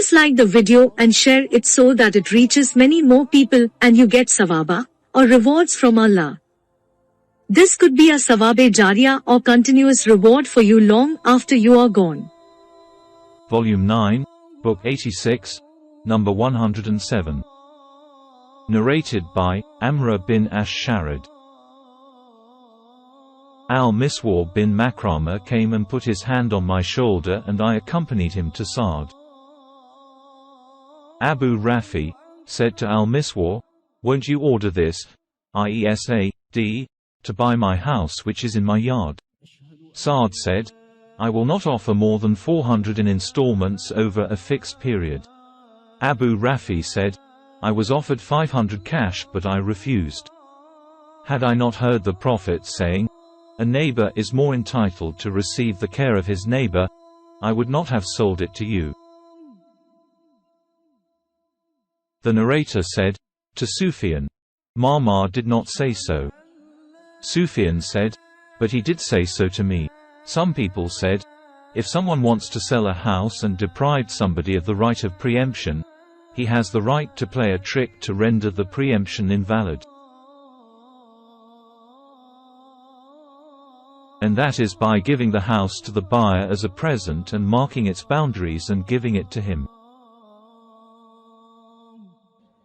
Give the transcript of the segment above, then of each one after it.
Please like the video and share it so that it reaches many more people and you get sawaba, or rewards from Allah. This could be a sawabe jariyah or continuous reward for you long after you are gone. Volume 9, Book 86, number 107. Narrated by Amr bin Ash-Sharid. Al-Miswar bin Makrama came and put his hand on my shoulder and I accompanied him to Sa'd. Abu Rafi said to Al-Miswar, "Won't you order this, i.e. to buy my house which is in my yard?" Sa'd said, "I will not offer more than 400 in installments over a fixed period." Abu Rafi said, "I was offered 500 cash but I refused. Had I not heard the Prophet saying, 'A neighbor is more entitled to receive the care of his neighbor,' I would not have sold it to you." The narrator said, to Sufyan, "Ma'mar did not say so." Sufyan said, "But he did say so to me." Some people said, "If someone wants to sell a house and deprived somebody of the right of preemption, he has the right to play a trick to render the preemption invalid. And that is by giving the house to the buyer as a present and marking its boundaries and giving it to him.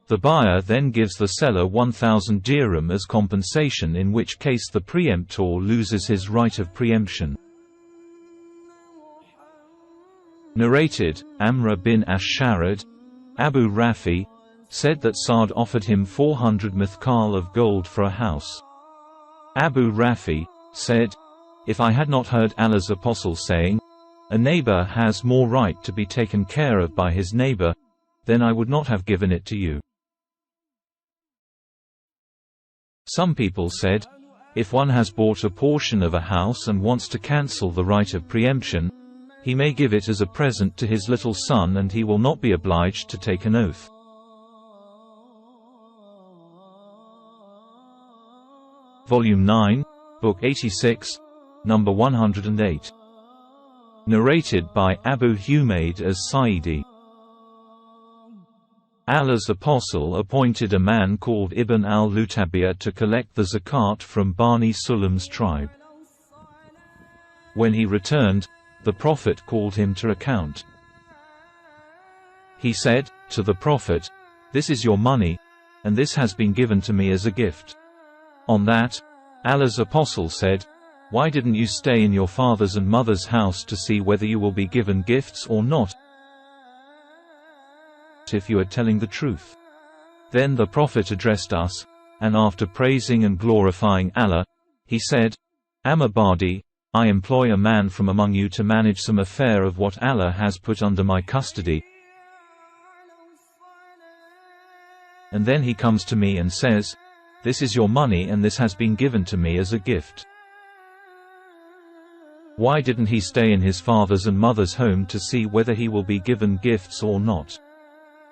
The buyer then gives the seller 1,000 dirham as compensation, in which case the preemptor loses his right of preemption." Narrated, Amr bin Ash-Sharid. Abu Rafi said that Sa'd offered him 400 mithqal of gold for a house. Abu Rafi said, "If I had not heard Allah's apostle saying, 'A neighbor has more right to be taken care of by his neighbor,' then I would not have given it to you." Some people said, "If one has bought a portion of a house and wants to cancel the right of preemption, he may give it as a present to his little son and he will not be obliged to take an oath." Volume 9, Book 86, number 108. Narrated by Abu Humayd as-Sa'idi. Allah's apostle appointed a man called Ibn al-Lutabiyah to collect the zakat from Bani Sulaim's tribe. When he returned, the Prophet called him to account. He said to the Prophet, "This is your money, and this has been given to me as a gift." On that, Allah's apostle said, "Why didn't you stay in your father's and mother's house to see whether you will be given gifts or not, if you are telling the truth?" Then the Prophet addressed us, and after praising and glorifying Allah, he said, "Amma Badi, I employ a man from among you to manage some affair of what Allah has put under my custody. And then he comes to me and says, 'This is your money and this has been given to me as a gift.' Why didn't he stay in his father's and mother's home to see whether he will be given gifts or not?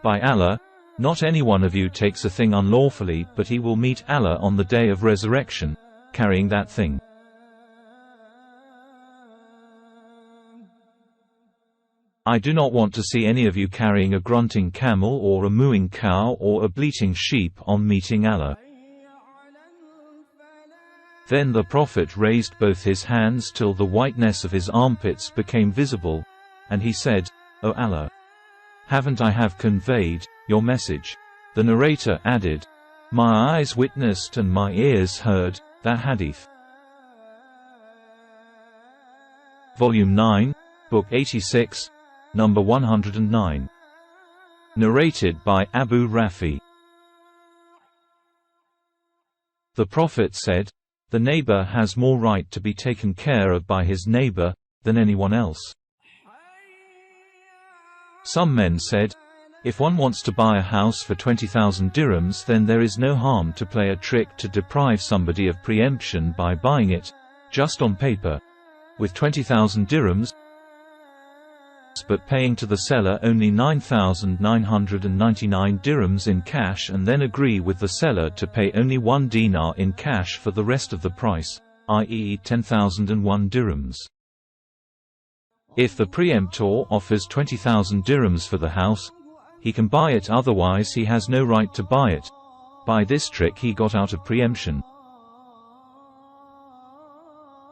By Allah, not any one of you takes a thing unlawfully, but he will meet Allah on the day of resurrection, carrying that thing." I do not want to see any of you carrying a grunting camel or a mooing cow or a bleating sheep on meeting Allah. Then the Prophet raised both his hands till the whiteness of his armpits became visible, and he said, "O Allah, haven't I have conveyed your message?" The narrator added, "My eyes witnessed and my ears heard that hadith." Volume 9, Book 86, number 109. Narrated by Abu Rafi. The Prophet said, "The neighbor has more right to be taken care of by his neighbor than anyone else." Some men said, "If one wants to buy a house for 20,000 dirhams, then there is no harm to play a trick to deprive somebody of preemption by buying it, just on paper, with 20,000 dirhams, but paying to the seller only 9,999 dirhams in cash, and then agree with the seller to pay only 1 dinar in cash for the rest of the price, i.e. 10,001 dirhams. If the preemptor offers 20,000 dirhams for the house, he can buy it, otherwise he has no right to buy it. By this trick he got out of preemption.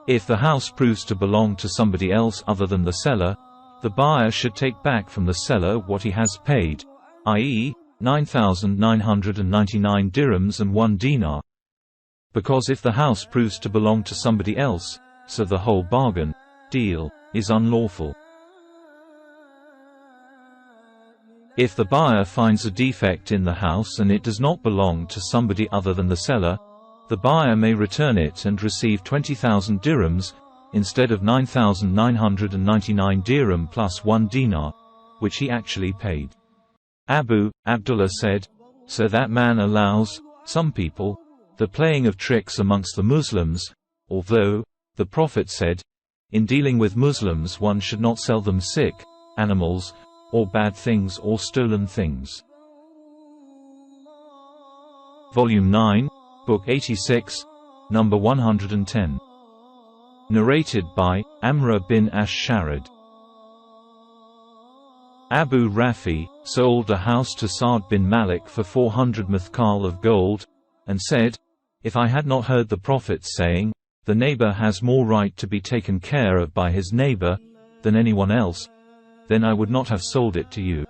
If the house proves to belong to somebody else other than the seller, the buyer should take back from the seller what he has paid, i.e., 9,999 dirhams and 1 dinar. Because if the house proves to belong to somebody else, so the whole bargain, deal, is unlawful. If the buyer finds a defect in the house and it does not belong to somebody other than the seller, the buyer may return it and receive 20,000 dirhams, instead of 9,999 dirham plus 1 dinar, which he actually paid. Abu Abdullah said, so that man allows, some people, the playing of tricks amongst the Muslims, although, the Prophet said, in dealing with Muslims one should not sell them sick animals, or bad things or stolen things. Volume 9, Book 86, Number 110. Narrated by Amr bin Ash-Sharid. Abu Rafi sold a house to Sa'd bin Malik for 400 mithqal of gold, and said, if I had not heard the Prophet saying, the neighbor has more right to be taken care of by his neighbor than anyone else, then I would not have sold it to you.